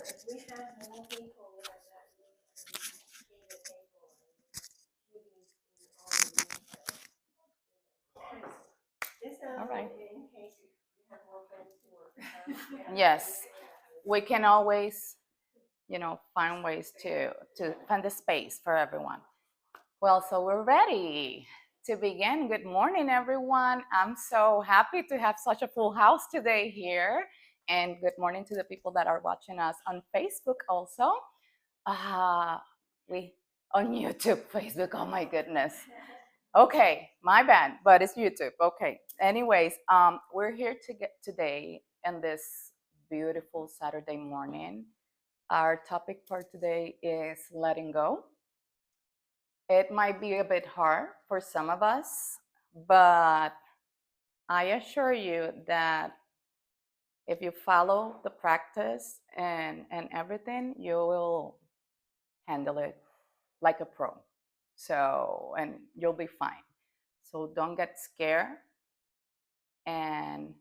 All right. Yes, we can always, find ways to find the space for everyone. Well, so we're ready to begin. Good morning, everyone. I'm so happy to have such a full house today here. And good morning to the people that are watching us on Facebook also. Uh, we on YouTube, Facebook. Oh my goodness. Okay, my bad, but it's YouTube. Okay. Anyways, we're here to get today in this beautiful Saturday morning. Our topic for today is letting go. It might be a bit hard for some of us, but I assure you that if you follow the practice and everything, you will handle it like a pro. So, and you'll be fine. So don't get scared and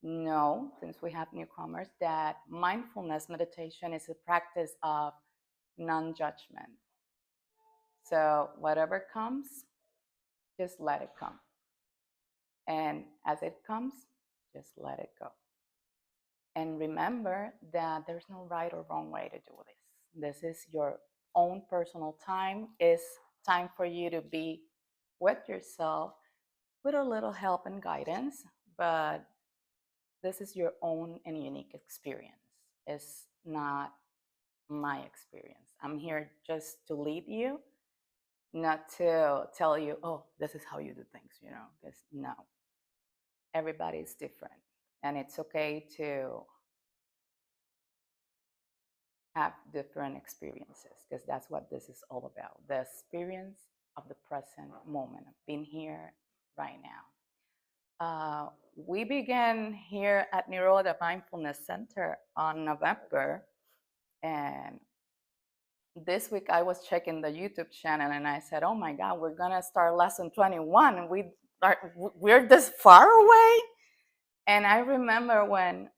know, since we have newcomers, that mindfulness meditation is a practice of non-judgment. So whatever comes, just let it come. And as it comes, just let it go. And remember that there's no right or wrong way to do this. This is your own personal time. It's time for you to be with yourself with a little help and guidance, but this is your own and unique experience. It's not my experience. I'm here just to lead you, not to tell you, oh, this is how you do things, because no, everybody is different. And it's okay to have different experiences, because that's what this is all about, the experience of the present moment, of being here right now. We began here at Nirodha Mindfulness Center on November, and this week I was checking the YouTube channel and I said, oh my God, we're gonna start lesson 21 and we're this far away. And I remember when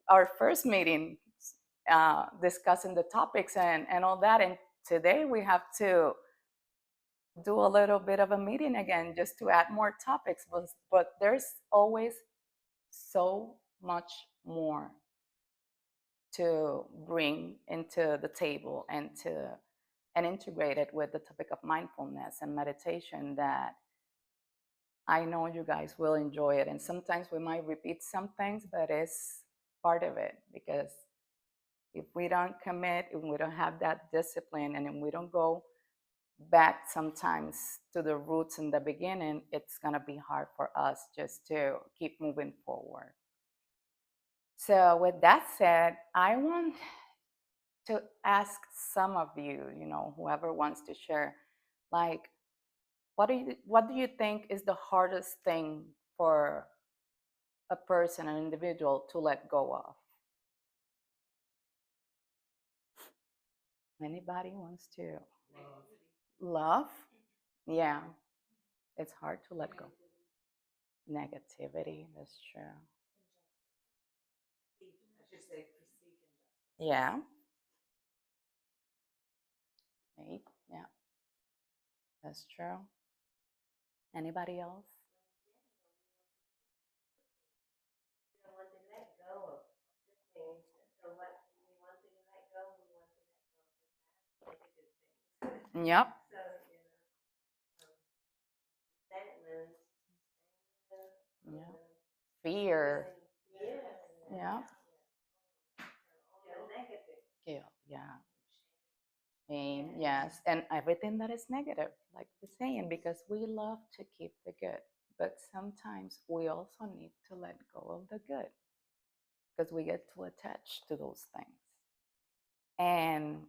our first meeting, discussing the topics and all that, and today we have to do a little bit of a meeting again just to add more topics, but there's always so much more to bring into the table and integrate it with the topic of mindfulness and meditation that I know you guys will enjoy it. And sometimes we might repeat some things, but it's part of it, because if we don't commit, if we don't have that discipline, and if we don't go back sometimes to the roots in the beginning, it's going to be hard for us just to keep moving forward. So with that said, I want to ask some of you, whoever wants to share, like, what do you think is the hardest thing for a person, an individual, to let go of? Anybody wants to? Love? Yeah, it's hard to let go. Negativity, that's true. Yeah. Right. Yeah, that's true. Anybody else? Yep. Yeah. Fear. Yeah. Guilt. Yeah. Shame. Yes. And everything that is negative, like we're saying, because we love to keep the good. But sometimes we also need to let go of the good, because we get too attached to those things. And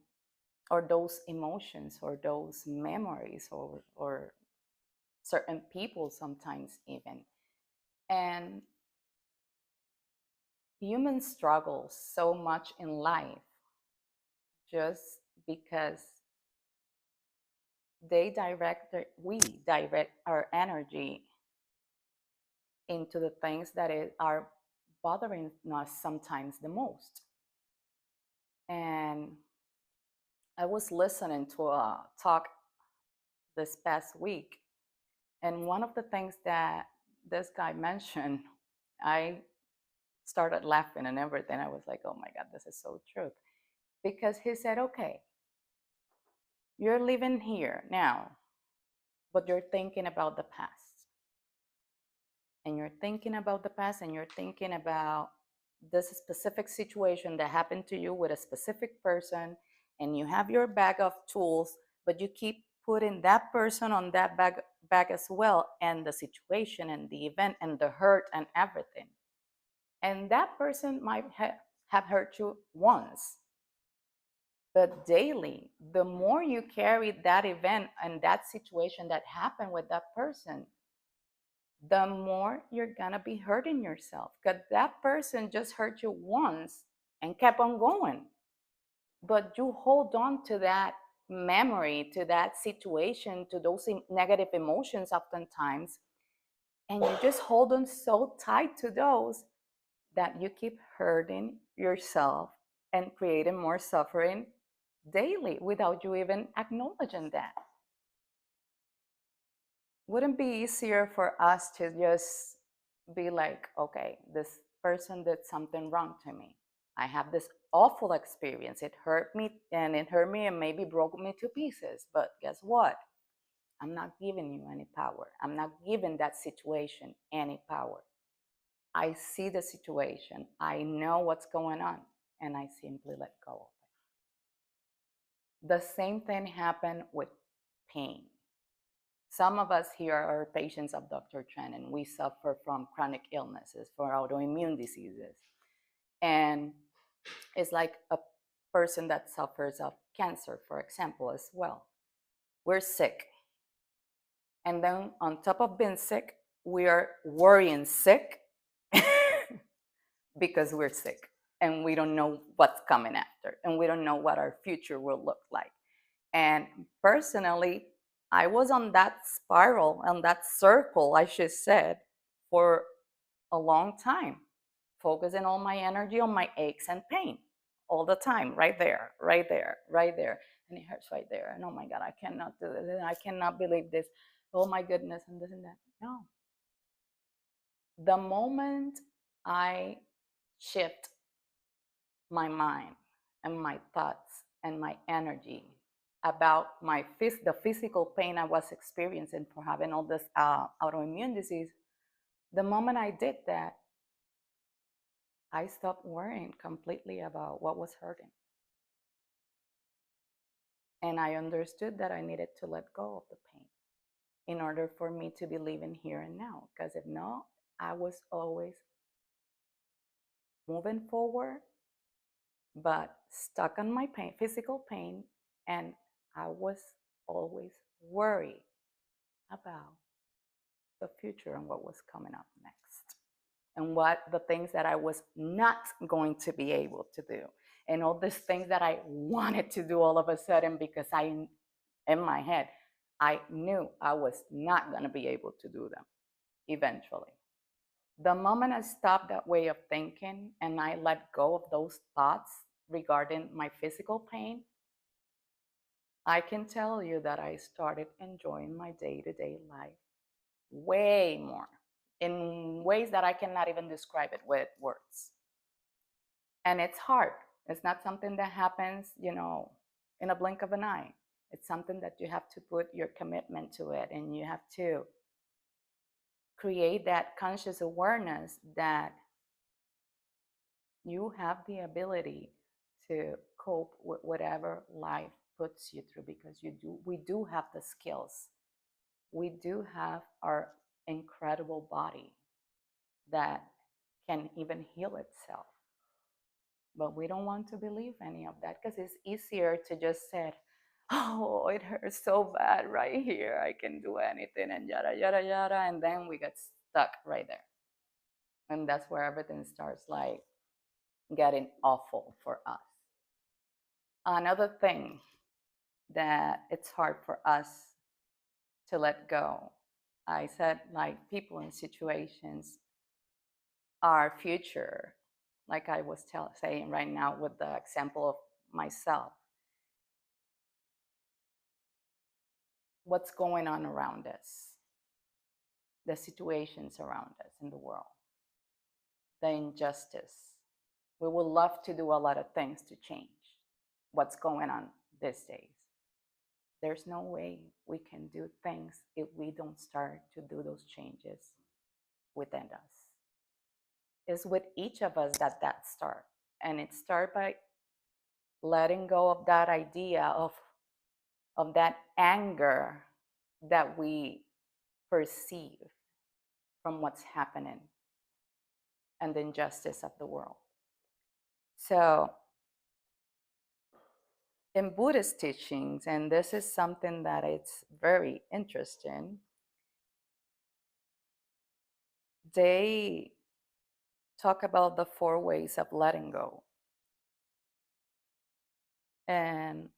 or those emotions or those memories or certain people sometimes even. And humans struggle so much in life just because we direct our energy into the things that are bothering us sometimes the most. And I was listening to a talk this past week, and one of the things that this guy mentioned, I started laughing and everything. I was like, oh my God, this is so true. Because he said, okay, you're living here now, but you're thinking about the past. And you're thinking about the past, and you're thinking about this specific situation that happened to you with a specific person, and you have your bag of tools, but you keep putting that person on that bag as well, and the situation and the event and the hurt and everything. And that person might have hurt you once, but daily, the more you carry that event and that situation that happened with that person, the more you're gonna be hurting yourself, because that person just hurt you once and kept on going. But you hold on to that memory, to that situation, to those negative emotions oftentimes, and you just hold on so tight to those that you keep hurting yourself and creating more suffering daily without you even acknowledging that. Wouldn't it be easier for us to just be like, okay, this person did something wrong to me. I have this awful experience. It hurt me and maybe broke me to pieces. But guess what? I'm not giving you any power. I'm not giving that situation any power. I see the situation. I know what's going on, and I simply let go of it. The same thing happened with pain. Some of us here are patients of Dr. Chen, and we suffer from chronic illnesses, for autoimmune diseases. And it's like a person that suffers of cancer, for example, as well. We're sick. And then on top of being sick, we are worrying sick because we're sick and we don't know what's coming after, and we don't know what our future will look like. And personally, I was on that spiral, on that circle, I should say, for a long time, focusing all my energy on my aches and pain all the time, right there, right there, right there. And it hurts right there. And oh my God, I cannot do this. And I cannot believe this. Oh my goodness, and this and that. No. The moment I shift my mind and my thoughts and my energy about the physical pain I was experiencing for having all this autoimmune disease, the moment I did that, I stopped worrying completely about what was hurting. And I understood that I needed to let go of the pain in order for me to be living here and now. Because if not, I was always moving forward, but stuck on my pain, physical pain, and I was always worried about the future and what was coming up next, and what the things that I was not going to be able to do, and all these things that I wanted to do all of a sudden, because in my head, I knew I was not going to be able to do them eventually. The moment I stopped that way of thinking and I let go of those thoughts regarding my physical pain, I can tell you that I started enjoying my day-to-day life way more, in ways that I cannot even describe it with words. And it's hard. It's not something that happens, in a blink of an eye. It's something that you have to put your commitment to it, and you have to create that conscious awareness that you have the ability to cope with whatever life puts you through, because we do have the skills. We do have our incredible body that can even heal itself. But we don't want to believe any of that, because it's easier to just say, oh, it hurts so bad right here, I can do anything, and yada, yada, yada. And then we get stuck right there. And that's where everything starts like getting awful for us. Another thing that it's hard for us to let go, I said, like, people and situations, our future, like I was saying right now with the example of myself, what's going on around us, the situations around us in the world, the injustice. We would love to do a lot of things to change what's going on these days. There's no way we can do things if we don't start to do those changes within us. It's with each of us that starts. And it starts by letting go of that idea of that anger that we perceive from what's happening and the injustice of the world. So in Buddhist teachings, and this is something that it's very interesting, they talk about the 4 ways of letting go. And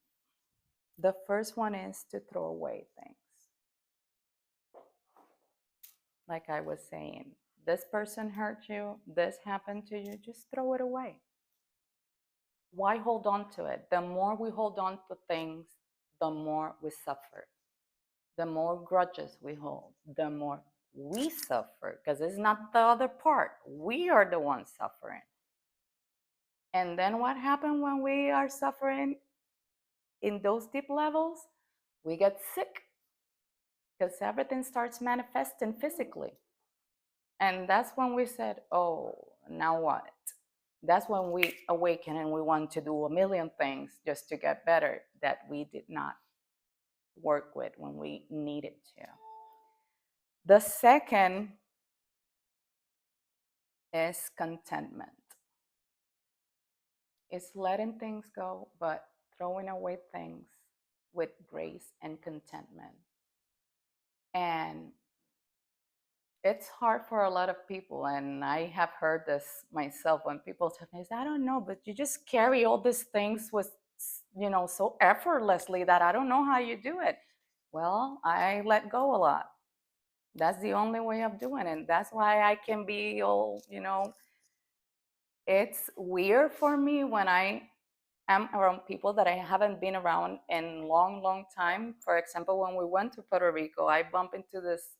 the first one is to throw away things. Like I was saying, this person hurt you, this happened to you, just throw it away. Why hold on to it? The more we hold on to things, the more we suffer. The more grudges we hold, the more we suffer, because it's not the other part. We are the ones suffering. And then what happens when we are suffering in those deep levels? We get sick, because everything starts manifesting physically. And that's when we said, oh, now what? That's when we awaken and we want to do a million things just to get better that we did not work with when we needed to. The second is contentment. It's letting things go, but throwing away things with grace and contentment. And it's hard for a lot of people, and I have heard this myself when people tell me, I don't know, but you just carry all these things with, so effortlessly that I don't know how you do it. Well, I let go a lot. That's the only way of doing it. That's why I can be all, it's weird for me when I am around people that I haven't been around in long time. For example, when we went to Puerto Rico, I bumped into this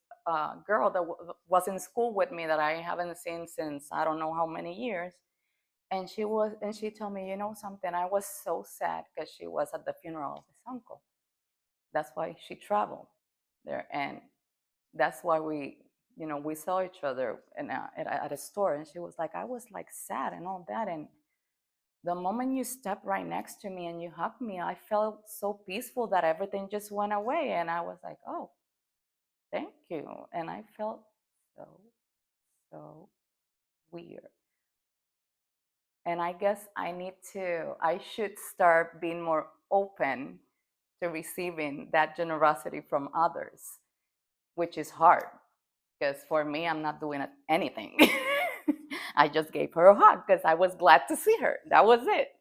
girl that was in school with me that I haven't seen since I don't know how many years. And she told me, you know something, I was so sad because she was at the funeral of his uncle. That's why she traveled there. And that's why we saw each other at a store. And she was like, I was like sad and all that. And the moment you stepped right next to me and you hugged me, I felt so peaceful that everything just went away. And I was like, oh, thank you. And I felt so weird. And I guess I should start being more open to receiving that generosity from others, which is hard because for me, I'm not doing anything. I just gave her a hug because I was glad to see her. That was it,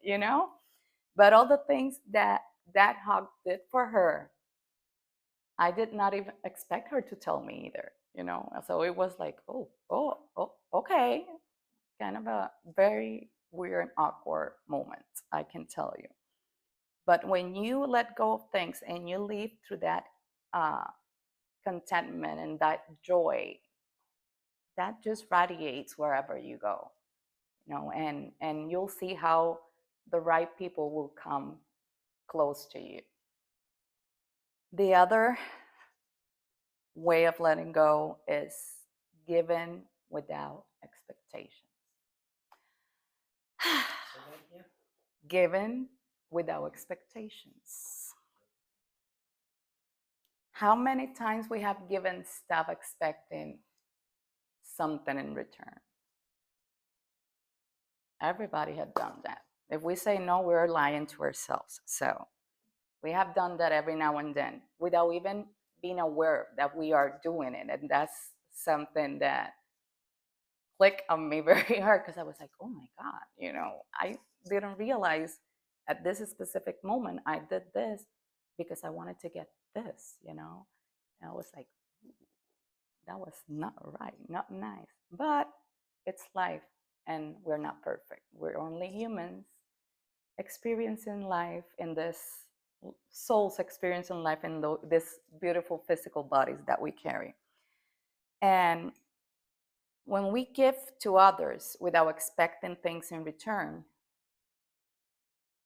But all the things that hug did for her, I did not even expect her to tell me either, So it was like, oh, okay. Kind of a very weird, awkward moment, I can tell you. But when you let go of things and you live through that contentment and that joy, that just radiates wherever you go, and you'll see how the right people will come close to you. The other way of letting go is giving without expectations. Given without expectations. How many times we have given stuff expecting something in return? Everybody had done that. If we say no, we're lying to ourselves. So we have done that every now and then without even being aware that we are doing it. And that's something that clicked on me very hard because I was like, oh my God, I didn't realize at this specific moment I did this because I wanted to get this, And I was like, that was not right, not nice. But it's life and we're not perfect. We're only humans. experiencing life in this soul's experiencing life in this beautiful physical bodies that we carry. And when we give to others without expecting things in return,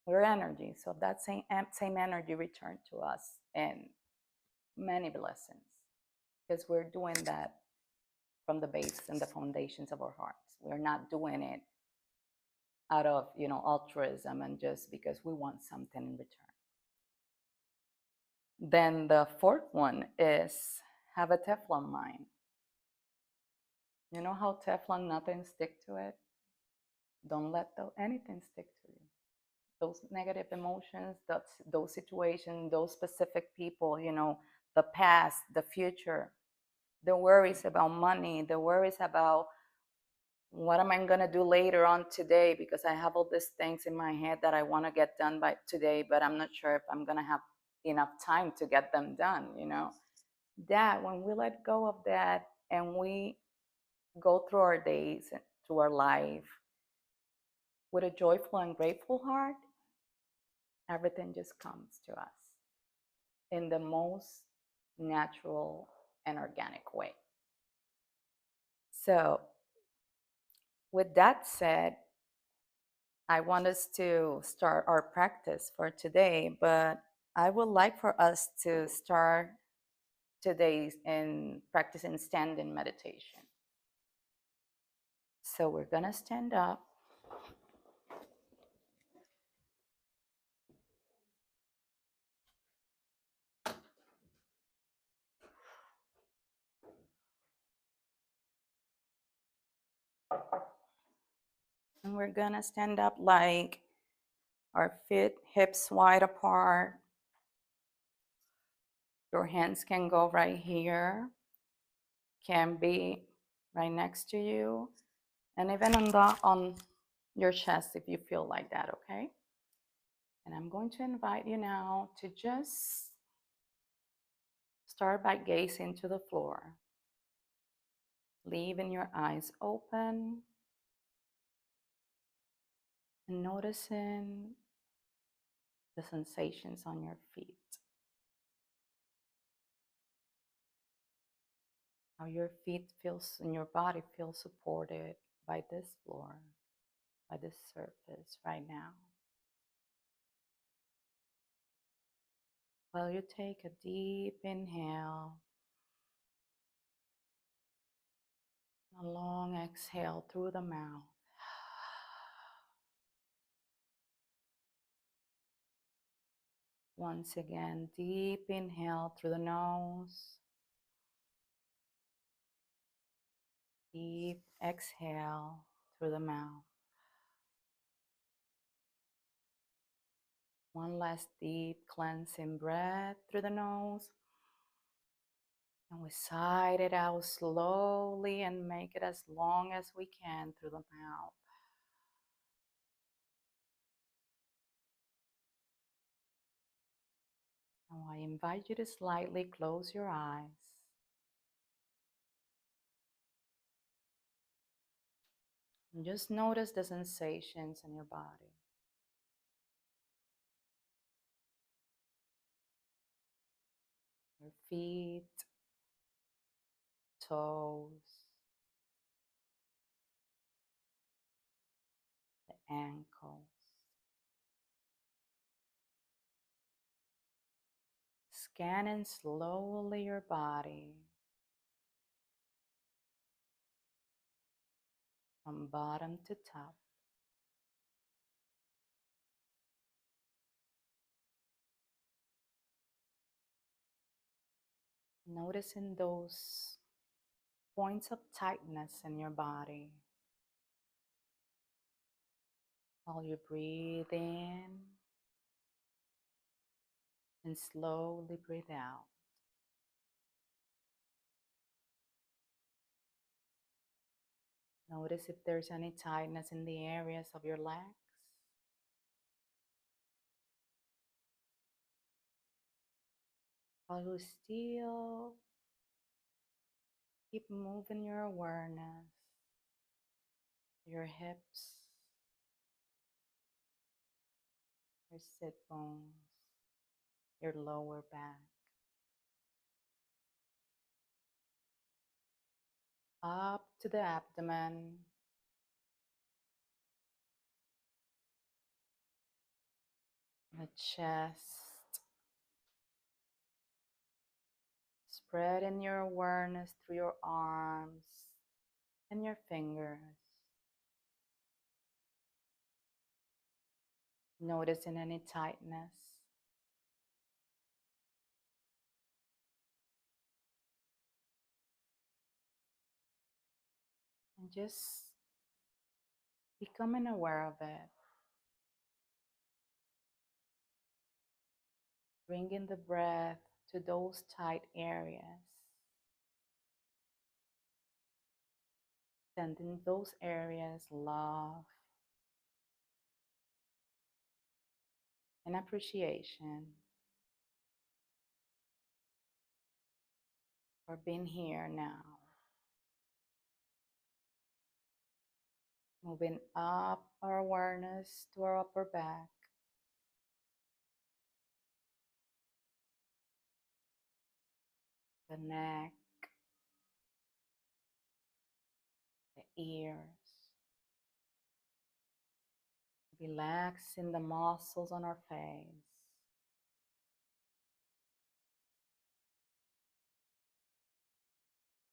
we're energy. So that same energy returned to us in many blessings because we're doing that from the base and the foundations of our hearts. We're not doing it out of altruism and just because we want something in return. Then the fourth one is have a Teflon mind. You know how Teflon, nothing stick to it? Don't let anything stick to you. Those negative emotions, those situations, those specific people, the past, the future, the worries about money, the worries about what am I going to do later on today because I have all these things in my head that I want to get done by today, but I'm not sure if I'm going to have enough time to get them done, That when we let go of that and we go through our days, through our life with a joyful and grateful heart, everything just comes to us in the most natural and organic way. So, with that said, I want us to start our practice for today, but I would like for us to start today in practicing standing meditation. So we're going to stand up. And we're going to stand up like our feet, hips wide apart. Your hands can go right here, can be right next to you, and even on your chest if you feel like that, okay? And I'm going to invite you now to just start by gazing to the floor, leaving your eyes open and noticing the sensations on your feet. How your feet feels and your body feels supported by this floor, by this surface right now. While you take a deep inhale, a long exhale through the mouth. Once again, deep inhale through the nose. Deep exhale through the mouth. One last deep cleansing breath through the nose. And we sigh it out slowly and make it as long as we can through the mouth. Now I invite you to slightly close your eyes. And just notice the sensations in your body. Your feet, toes, the ankles. Scanning slowly your body from bottom to top. Noticing those points of tightness in your body while you breathe in and slowly breathe out. Notice if there's any tightness in the areas of your legs. While you still keep moving your awareness, your hips, your sit bones, your lower back, up to the abdomen, the chest. Spreading your awareness through your arms and your fingers. Noticing any tightness. And just becoming aware of it. Bringing the breath to those tight areas. Sending those areas love and appreciation for being here now. Moving up our awareness to our upper back. The neck, the ears. Relaxing the muscles on our face.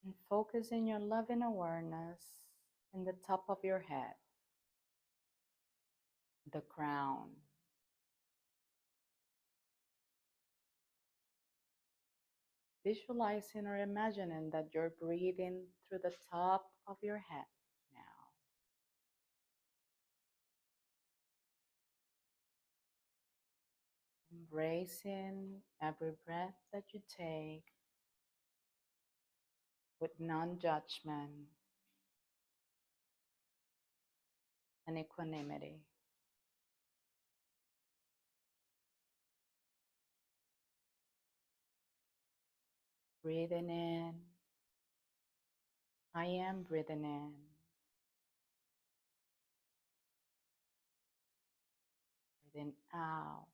And focusing your loving awareness in the top of your head, the crown. Visualizing or imagining that you're breathing through the top of your head now. Embracing every breath that you take with non-judgment and equanimity. Breathing in. I am breathing in. Breathing out.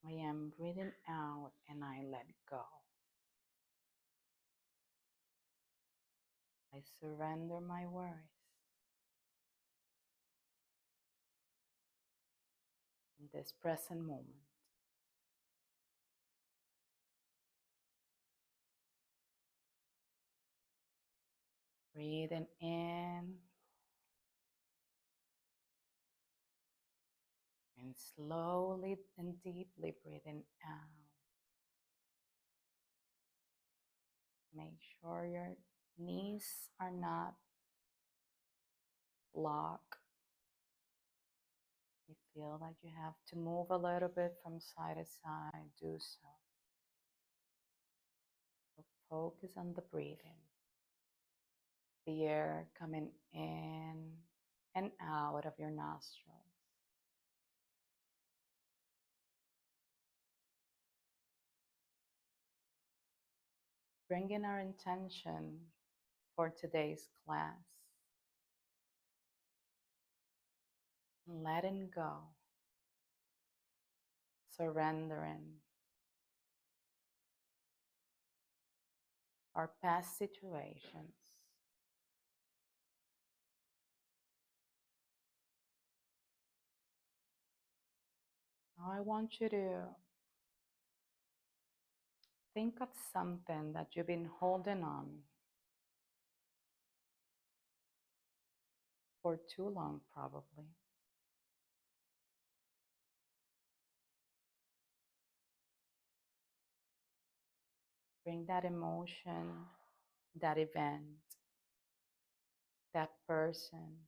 I am breathing out and I let go. I surrender my worries. In this present moment. Breathing in and slowly and deeply breathing out. Make sure your knees are not locked. You feel like you have to move a little bit from side to side, do so. So focus on the breathing. The air coming in and out of your nostrils. Bringing our intention for today's class. Letting go. Surrendering our past situations. Now I want you to think of something that you've been holding on for too long, probably. Bring that emotion, that event, that person,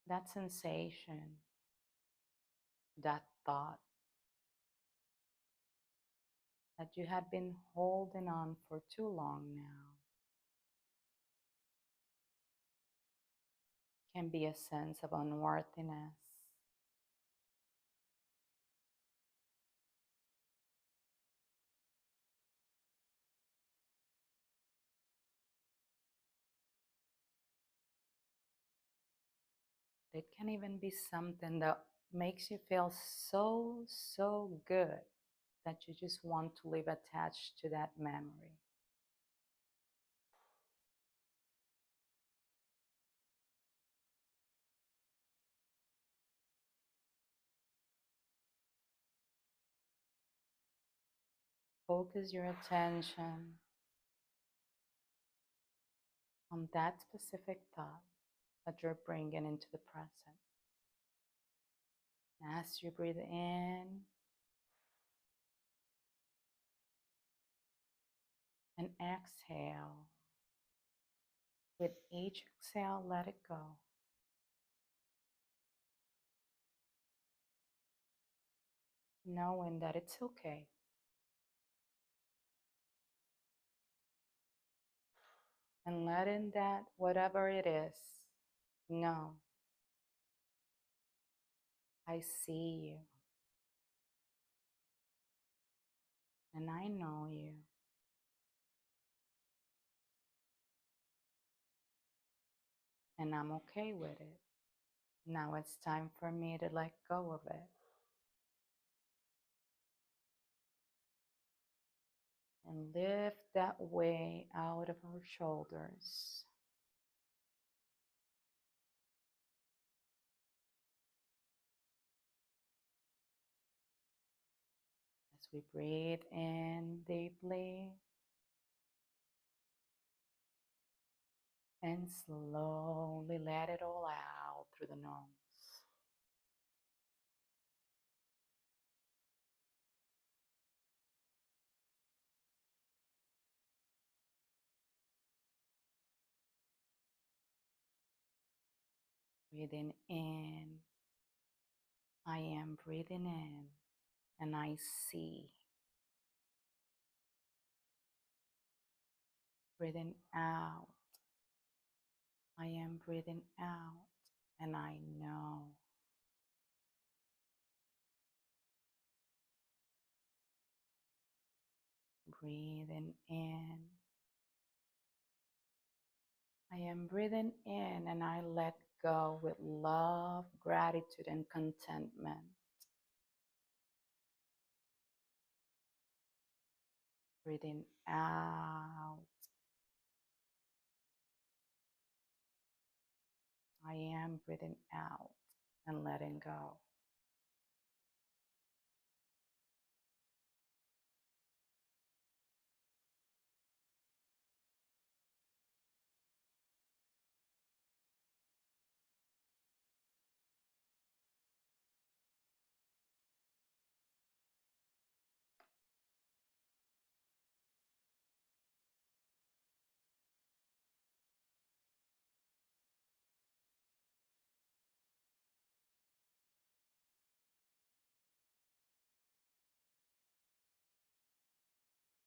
that sensation, that thought that you have been holding on for too long now. Can be a sense of unworthiness, It can even be something that makes you feel so good that you just want to live attached to that memory. Focus your attention on that specific thought that you're bringing into the present. As you breathe in and exhale, with each exhale, let it go. Knowing that it's okay. And letting that, whatever it is, know, I see you. And I know you. And I'm okay with it. Now it's time for me to let go of it. And lift that weight out of our shoulders. As we breathe in deeply and slowly let it all out through the nose. Breathing in, I am breathing in and I see. Breathing out, I am breathing out and I know. Breathing in, I am breathing in and I let go with love, gratitude, and contentment. Breathing out, I am breathing out and letting go.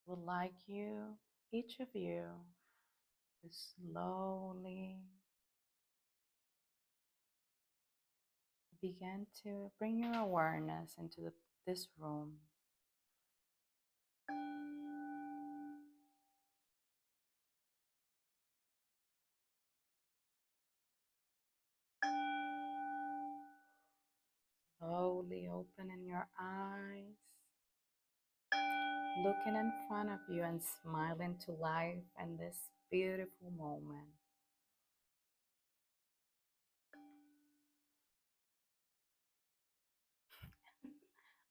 Would like you, each of you, to slowly begin to bring your awareness into this room. Slowly opening your eyes, looking in front of you and smiling to life and this beautiful moment.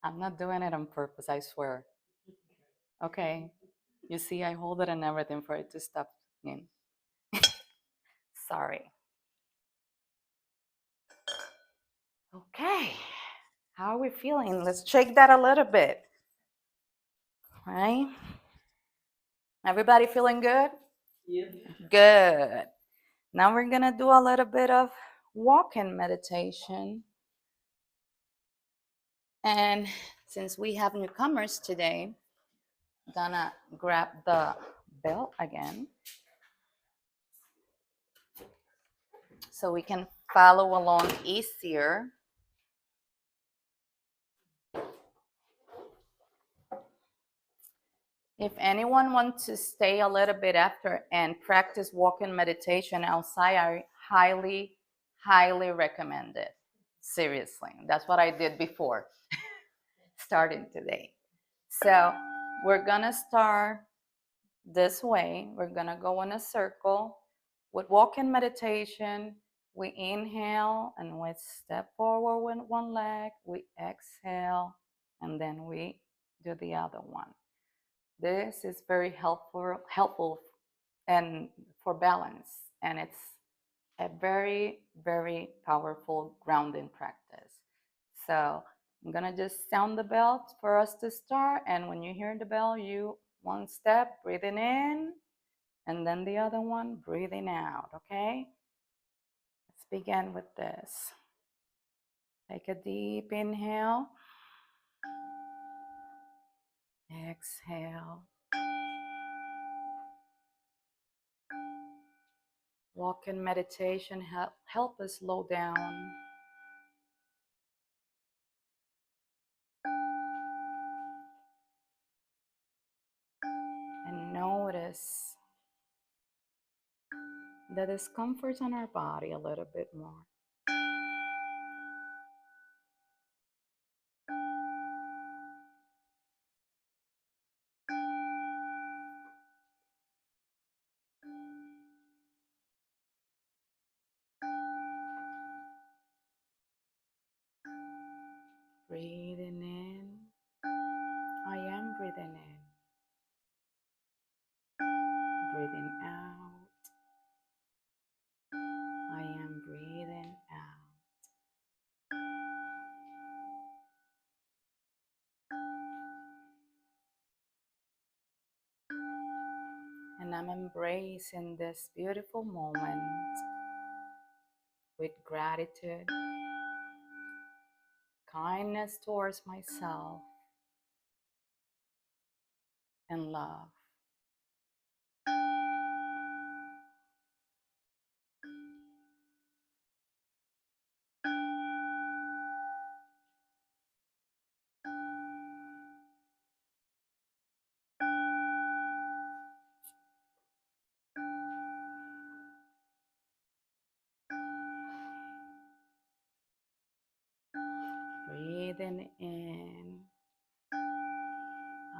I'm not doing it on purpose, I swear. Okay, you see, I hold it and everything for it to stop in. Sorry. Okay, how are we feeling? Let's shake that a little bit. All right? Everybody feeling good? Yeah. Good. Now we're gonna do a little bit of walking meditation. And since we have newcomers today, I'm gonna grab the belt again so we can follow along easier. If anyone wants to stay a little bit after and practice walking meditation outside, I highly recommend it. Seriously, that's what I did before starting today. So we're gonna start this way. We're gonna go in a circle with walking meditation. We inhale and we step forward with one leg. We exhale and then we do the other one. This is very helpful and for balance, and it's a very, very powerful grounding practice. So I'm gonna just sound the bell for us to start, and when you hear the bell, you one step breathing in, and then the other one breathing out, okay? Let's begin with this. Take a deep inhale, exhale. Walk in meditation help us slow down. And notice the discomfort on our body a little bit more. Breathing in, I am breathing in. Breathing out, I am breathing out. And I'm embracing this beautiful moment with gratitude, kindness towards myself, and love. Breathing in,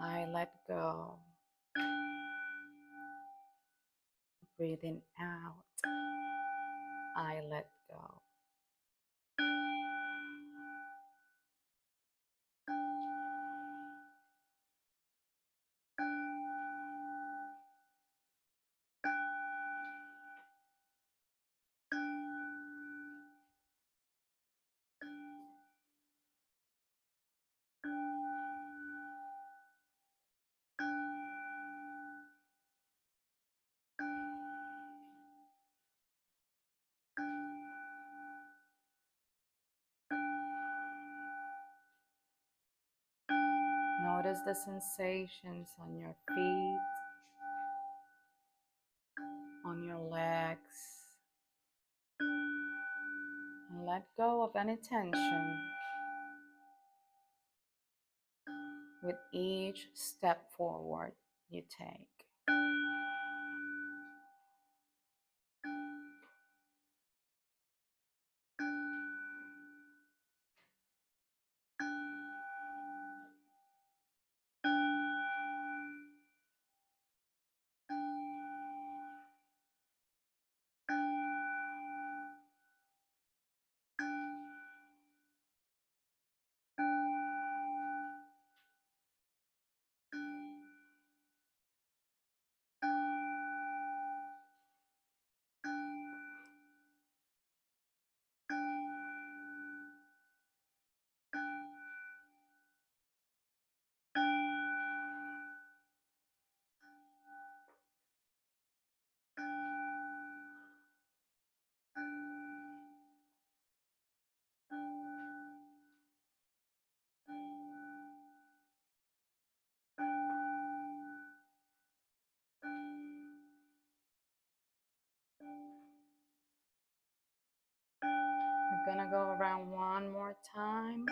I let go. Breathing out, I let go. Notice the sensations on your feet, on your legs, and let go of any tension with each step forward you take. We're gonna go around one more time.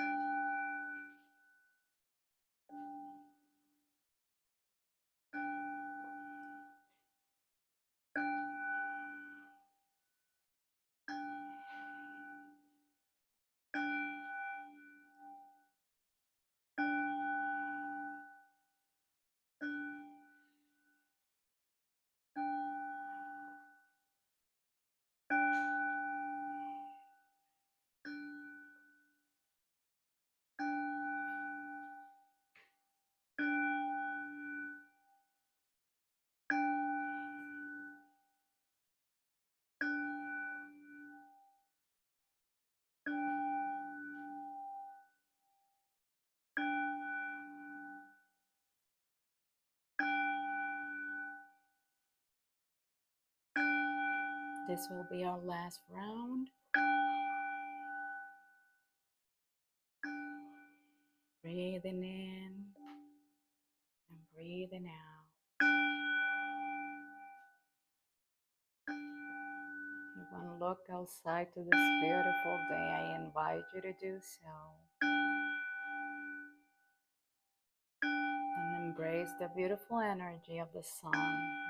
This will be our last round. Breathing in and breathing out. You want to look outside to this beautiful day, I invite you to do so. And embrace the beautiful energy of the sun,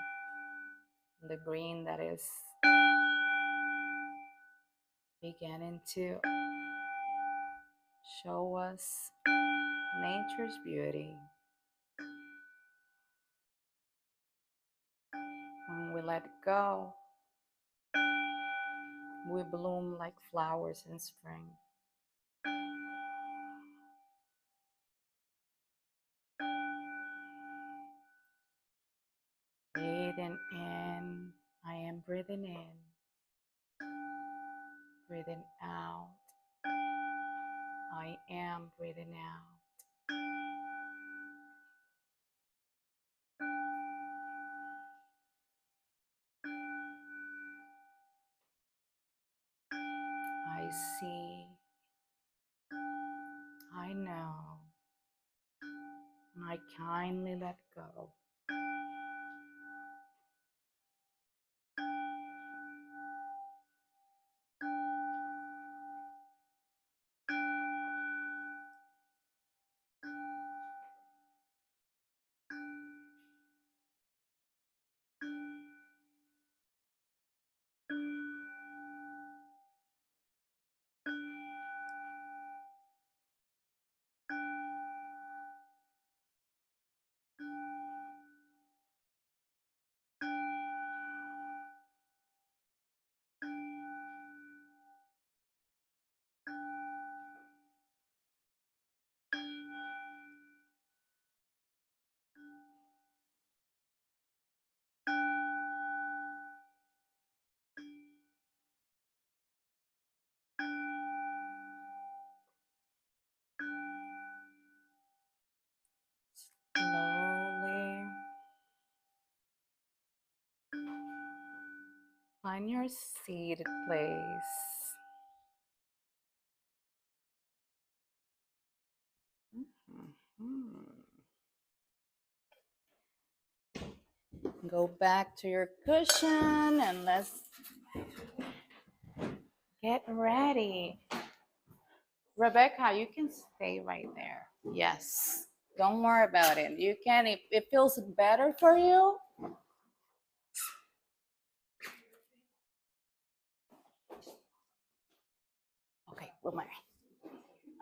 the green that is beginning to show us nature's beauty. When we let go, we bloom like flowers in spring. Breathing in, I am breathing in. Breathing out, I am breathing out. I see, I know, and I kindly let go. Slowly find your seated place. Mhm. Go back to your cushion and let's get ready. Rebecca, you can stay right there. Yes. Don't worry about it. You can, if it feels better for you. Okay, woman.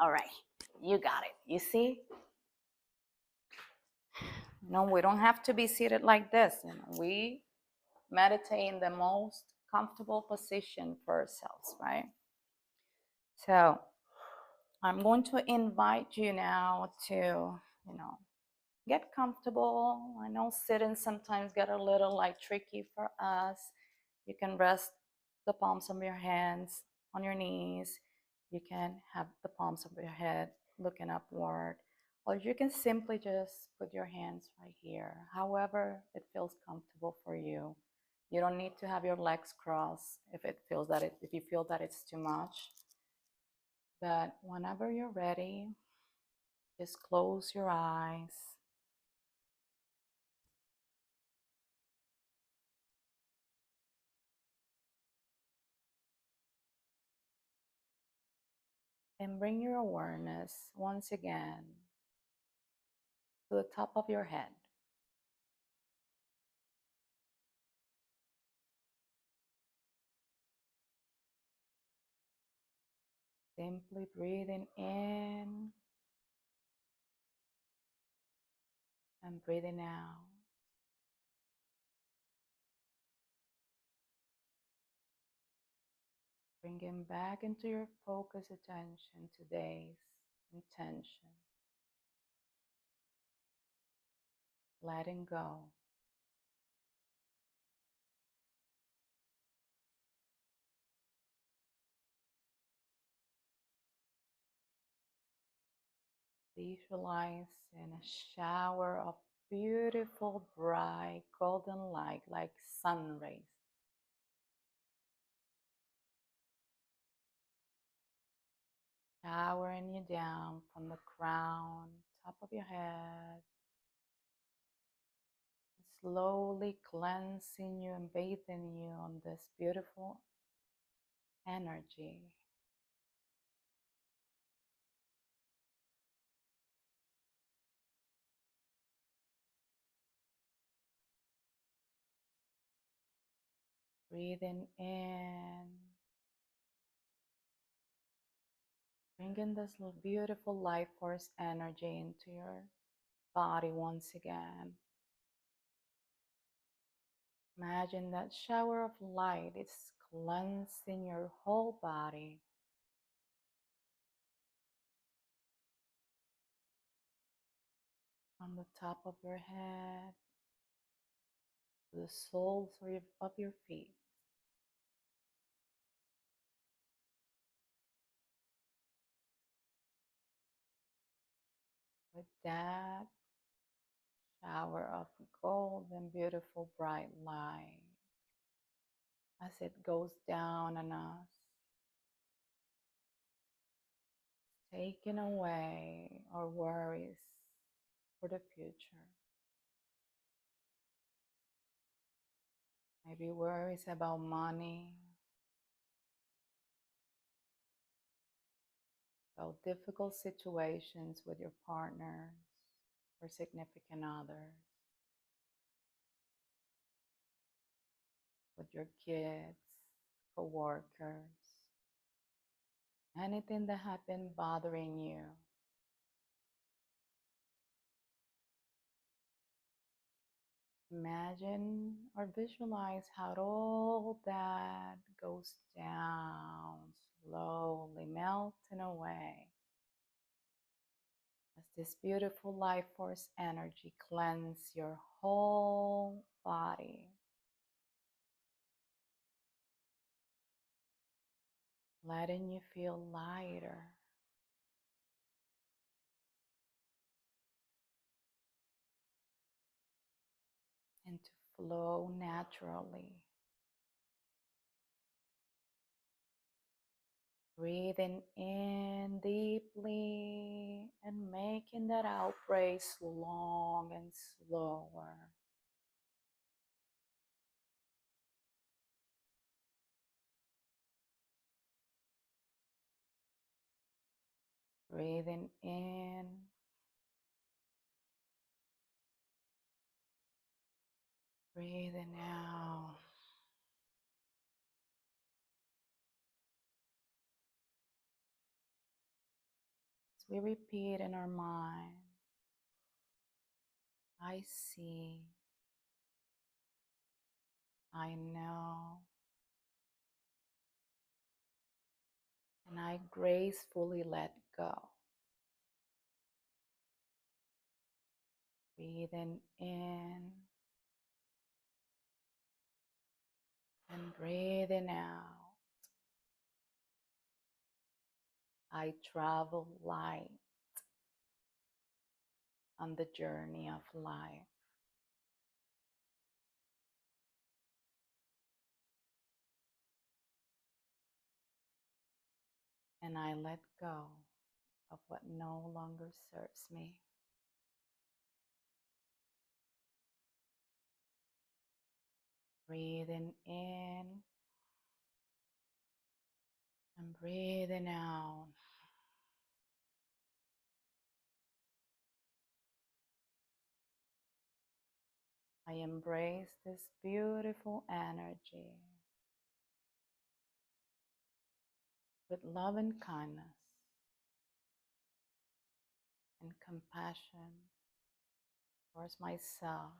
All right. You got it. You see? No, we don't have to be seated like this. We meditate in the most comfortable position for ourselves, right? So I'm going to invite you now to, get comfortable. I know sitting sometimes get a little like tricky for us. You can rest the palms of your hands on your knees. You can have the palms of your head looking upward, or you can simply just put your hands right here. However, it feels comfortable for you. You don't need to have your legs crossed if you feel that it's too much. But whenever you're ready, just close your eyes. And bring your awareness once again to the top of your head. Simply breathing in and breathing out. Bringing back into your focus attention today's intention. Letting go. Visualize in a shower of beautiful, bright, golden light like sun rays showering you down from the crown, top of your head, slowly cleansing you and bathing you on this beautiful energy. Breathing in, bringing this beautiful life force energy into your body once again. Imagine that shower of light is cleansing your whole body. From the top of your head to the soles of your feet. With that shower of golden, beautiful, bright light, as it goes down on us, taking away our worries for the future. Maybe worries about money, about difficult situations with your partners or significant others, with your kids, co-workers, anything that has been bothering you. Imagine or visualize how all that goes down, slowly melting away as this beautiful life force energy cleanses your whole body, letting you feel lighter and to flow naturally. Breathing in deeply and making that out breath long and slower. Breathing in, breathing out. As we repeat in our mind, I see, I know, and I gracefully let go. Breathing in and breathing out. I travel light on the journey of life. And I let go of what no longer serves me. Breathing in and breathing out. I embrace this beautiful energy with love and kindness and compassion towards myself.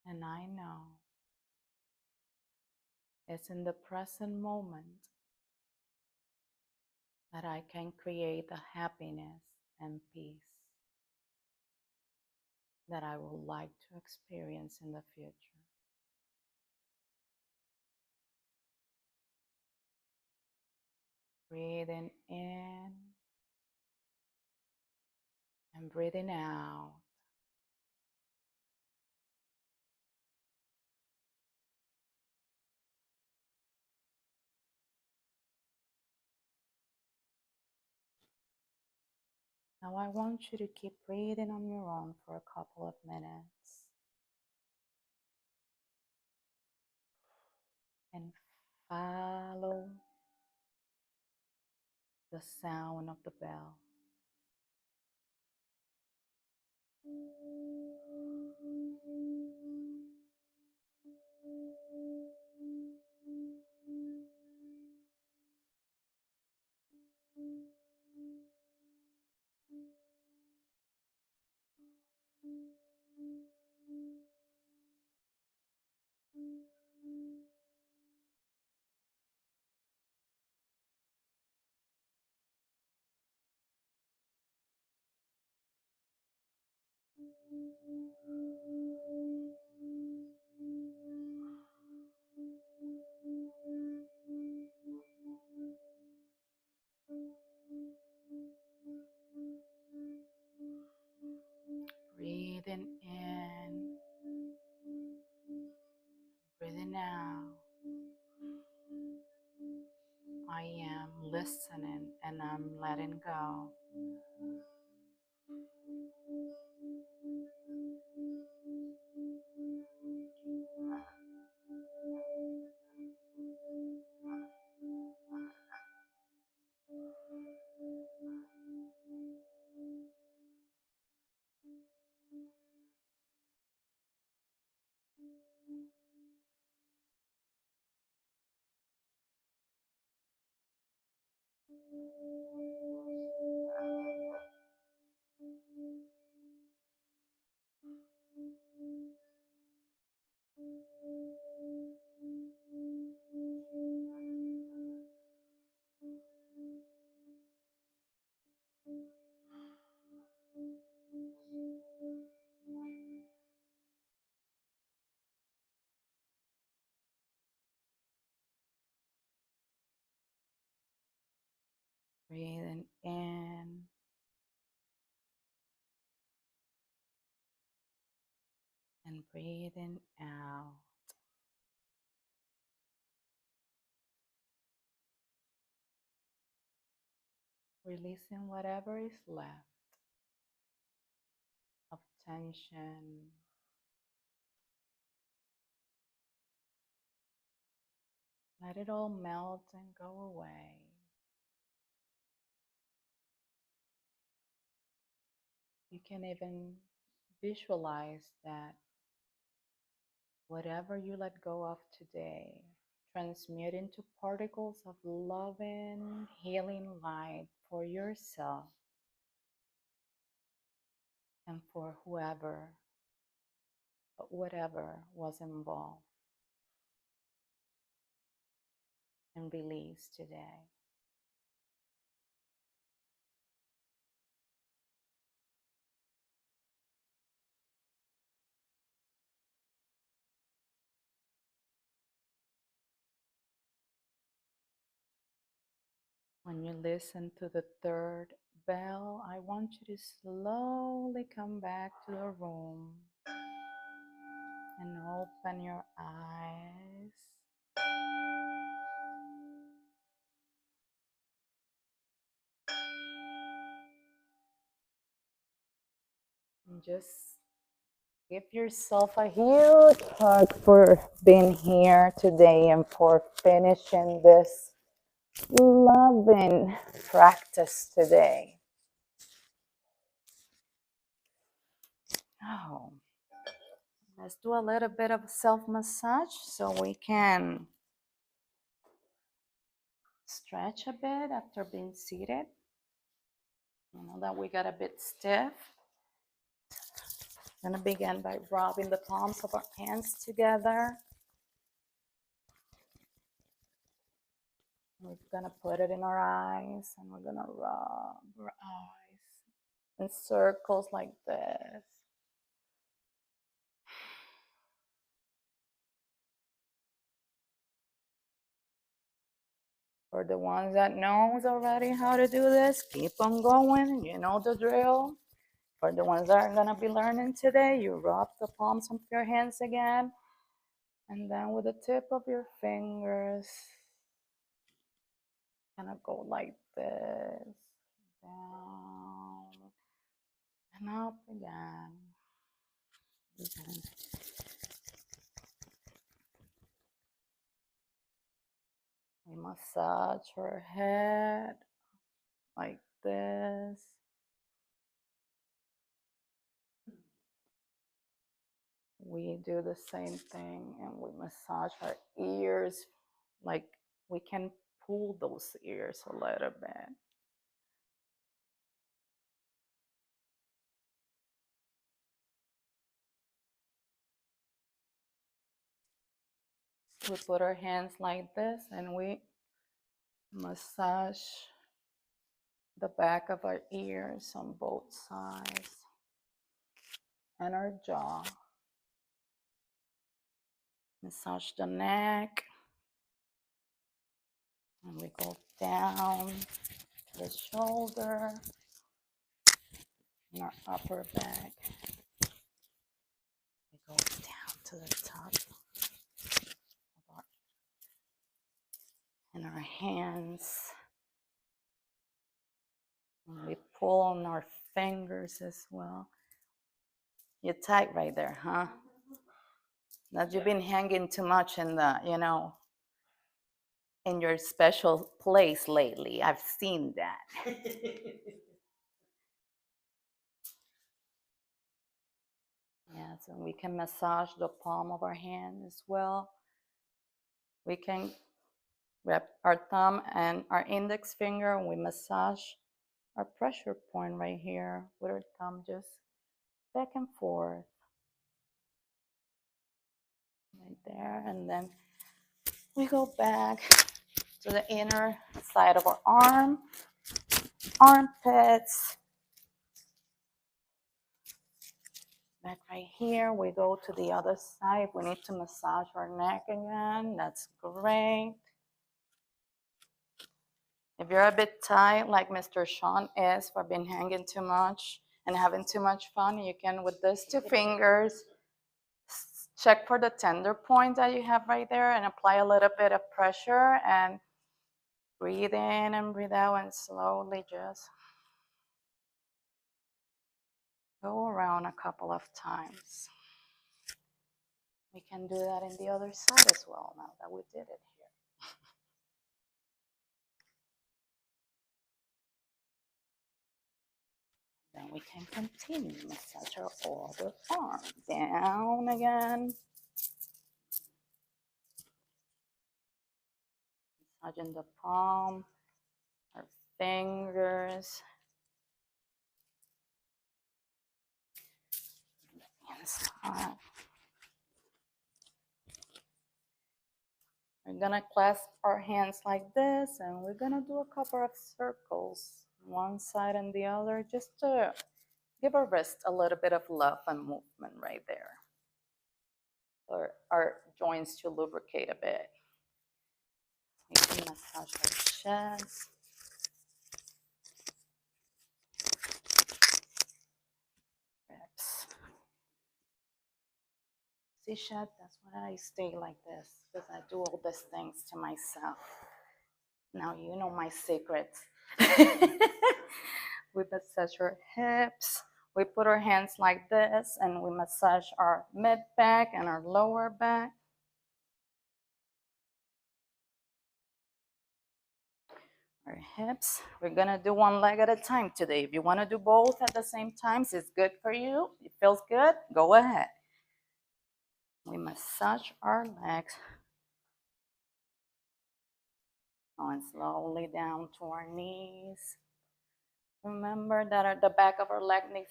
And I know it's in the present moment that I can create the happiness and peace that I would like to experience in the future. Breathing in and breathing out. Now I want you to keep breathing on your own for a couple of minutes and follow the sound of the bell. Breathing in, breathing out. I am listening and I'm letting go. Breathing in and breathing out. Releasing whatever is left of tension. Let it all melt and go away. You can even visualize that whatever you let go of today, transmute into particles of loving, healing light for yourself and for whatever was involved and released today. When you listen to the third bell, I want you to slowly come back to the room and open your eyes. And just give yourself a huge hug for being here today and for finishing this loving practice today. Oh, let's do a little bit of self-massage so we can stretch a bit after being seated. You know that we got a bit stiff. I'm going to begin by rubbing the palms of our hands together. We're going to put it in our eyes and we're going to rub our eyes in circles like this. For the ones that knows already how to do this, keep on going. You know the drill. For the ones that are going to be learning today, you rub the palms of your hands again. And then with the tip of your fingers, kind of go like this, down, and up again. We massage her head like this. We do the same thing and we massage our ears, like we can pull those ears a little bit. We put our hands like this and we massage the back of our ears on both sides and our jaw. Massage the neck. And we go down the shoulder and our upper back. We go down to the top of our, and our hands. And we pull on our fingers as well. You're tight right there, huh? That you've been hanging too much in the, in your special place lately. I've seen that. Yeah, so we can massage the palm of our hand as well. We can grab our thumb and our index finger and we massage our pressure point right here with our thumb just back and forth. Right there, and then we go back to the inner side of our arm, armpits. Back right here, we go to the other side. We need to massage our neck again. That's great. If you're a bit tight, like Mr. Sean is, for being hanging too much and having too much fun, you can, with these two fingers, check for the tender point that you have right there and apply a little bit of pressure and breathe in and breathe out and slowly just go around a couple of times. We can do that in the other side as well now that we did it here. Then we can continue massage our other arm down again. Massaging the palm, our fingers, inside. We're gonna clasp our hands like this and we're gonna do a couple of circles, one side and the other, just to give our wrist a little bit of love and movement right there. For our joints to lubricate a bit. We can massage our chest. Ribs. See, Shed, that's why I stay like this, because I do all these things to myself. Now you know my secrets. We massage our hips. We put our hands like this and we massage our mid back and our lower back. Our hips. We're gonna do one leg at a time today. If you want to do both at the same time, it's good for you. It feels good. Go ahead. We massage our legs. Going slowly down to our knees. Remember that the back of our leg needs